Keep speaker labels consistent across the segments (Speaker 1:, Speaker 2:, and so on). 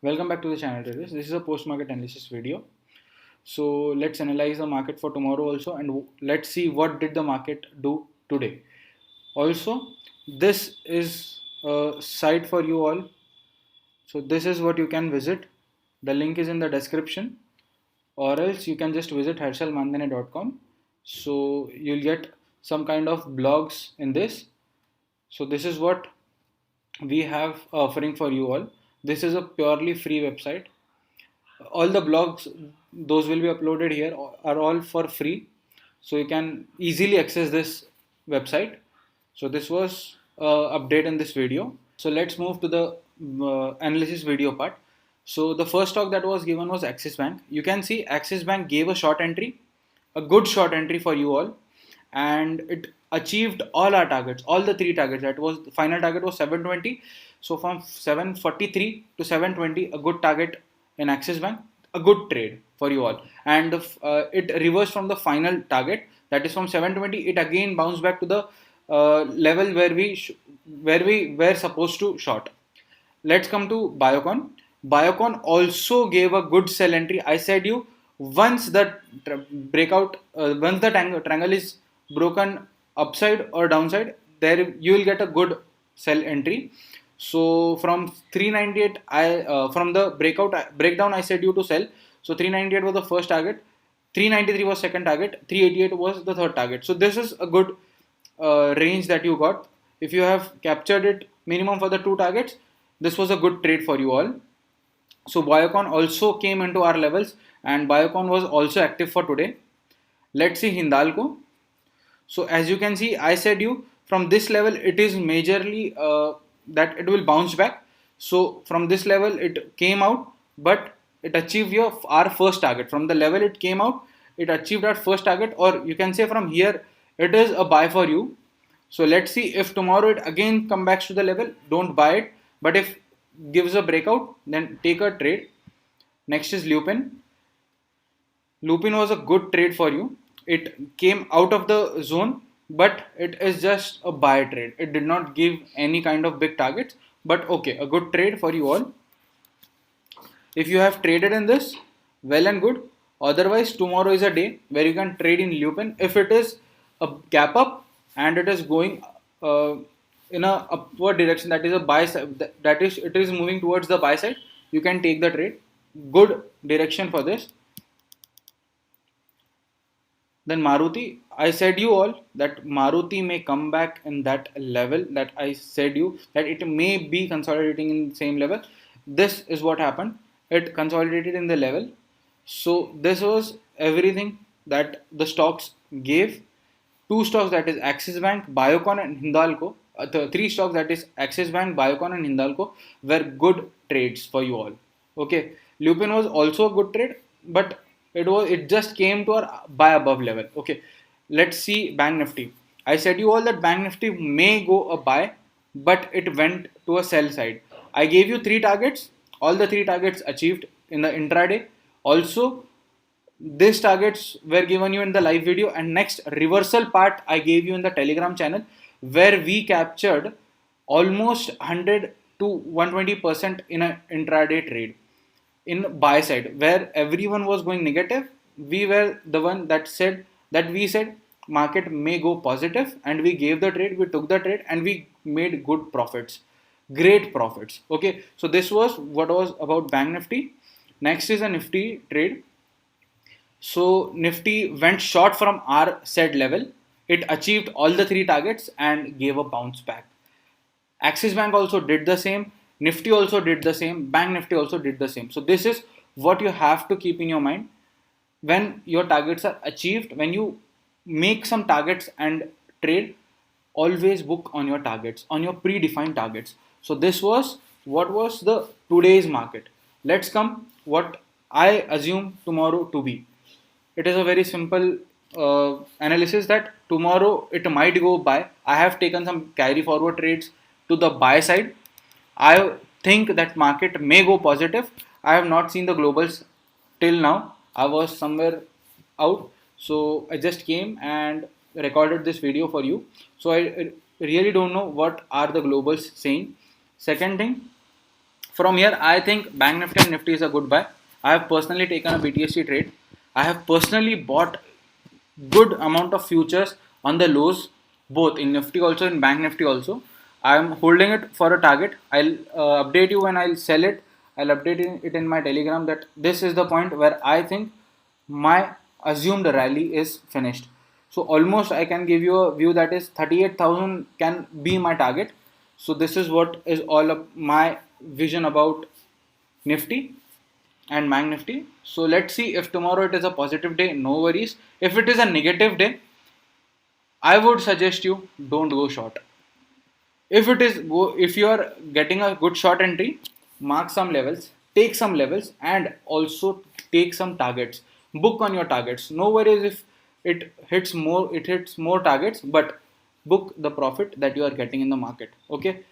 Speaker 1: Welcome back to the channel traders. This is a post-market analysis video. So let's analyze the market for tomorrow also, and let's see what did the market do today. Also, this is a site for you all. So this is what you can visit. The link is in the description, or else you can just visit harshalmandane.com. So you'll get some kind of blogs in this. So this is what we have offering for you all. This is a purely free website. All the blogs, those will be uploaded here, are all for free, so you can easily access this website. So this was update in this video. So let's move to the analysis video part. So the first stock that was given was Axis Bank. You can see Axis Bank gave a short entry, a good short entry for you all, and it achieved all our targets, all the three targets. That was the final target was 720. So from 743 to 720, a good target in Axis Bank, a good trade for you all. And it reversed from the final target, that is from 720. It again bounced back to the level where we were supposed to short. Let's come to Biocon. Biocon also gave a good sell entry. I said you, once the breakout, once the triangle is broken upside or downside, there you will get a good sell entry. So from 398, from the breakdown I said you to sell. So 398 was the first target, 393 was second target, 388 was the third target. So this is a good range that you got. If you have captured it minimum for the two targets, this was a good trade for you all. So Biocon also came into our levels, and Biocon was also active for today. Let's see Hindalco. So as you can see, I said you, from this level it is majorly that it will bounce back. So from this level it came out, but it achieved our first target. From the level it came out, it achieved our first target, or you can say from here it is a buy for you. So let's see if tomorrow it again come back to the level, don't buy it. But if gives a breakout, then take a trade. Next is Lupin. Lupin was a good trade for you. It came out of the zone, but it is just a buy trade. It did not give any kind of big targets, but okay, a good trade for you all. If you have traded in this, well and good. Otherwise, tomorrow is a day where you can trade in Lupin. If it is a gap up and it is going in a upward direction, that is a buy side, that is it is moving towards the buy side, you can take the trade. Good direction for this. Then Maruti, I said you all that Maruti may come back in that level that I said you, that it may be consolidating in the same level. This is what happened. It consolidated in the level. So this was everything that the stocks gave. Two stocks, that is Axis Bank, Biocon and Hindalco. The three stocks, that is Axis Bank, Biocon and Hindalco, were good trades for you all. Okay, Lupin was also a good trade, but it just came to our buy above level. Okay, let's see Bank Nifty. I said you all that Bank Nifty may go a buy, but it went to a sell side. I gave you three targets. All the three targets achieved in the intraday. Also, these targets were given you in the live video, and next reversal part I gave you in the Telegram channel, where we captured almost 100 to 120% in an intraday trade in buy side, where everyone was going negative. We were the one that we said market may go positive, and we gave the trade, we took the trade, and we made good profits, great profits. Okay, so this was what was about Bank Nifty. Next is a Nifty trade. So Nifty went short from our said level. It achieved all the three targets and gave a bounce back. Axis Bank also did the same. Nifty also did the same. Bank Nifty also did the same. So this is what you have to keep in your mind when your targets are achieved. When you make some targets and trade, always book on your targets, on your predefined targets. So this was what was the today's market. Let's come what I assume tomorrow to be. It is a very simple analysis that tomorrow it might go buy. I have taken some carry forward trades to the buy side. I think that market may go positive. I have not seen the globals till now. I was somewhere out, so I just came and recorded this video for you. So I really don't know what are the globals saying. Second thing, From here, I think Bank Nifty and Nifty is a good buy. I have personally taken a BTSC trade. I have personally bought good amount of futures on the lows, both in Nifty also in Bank Nifty also. I am holding it for a target. I'll update you when I'll sell it. I'll update it in my Telegram that this is the point where I think my assumed rally is finished. So almost I can give you a view that is 38,000 can be my target. So this is what is all of my vision about Nifty and Bank Nifty. So let's see if tomorrow it is a positive day, no worries. If it is a negative day, I would suggest you don't go short. If you are getting a good short entry, mark some levels, take some levels, and also take some targets. Book on your targets. No worries if it hits more targets, but book the profit that you are getting in the market. Okay.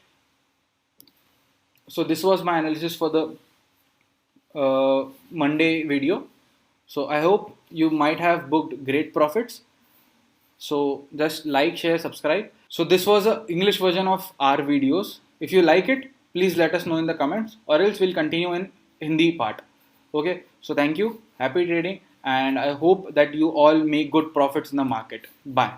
Speaker 1: So this was my analysis for the Monday video. So I hope you might have booked great profits. So just like, share, subscribe. So this was a English version of our videos. If you like it, please let us know in the comments, or else we'll continue in Hindi part. Okay. So thank you. Happy trading, and I hope that you all make good profits in the market. Bye.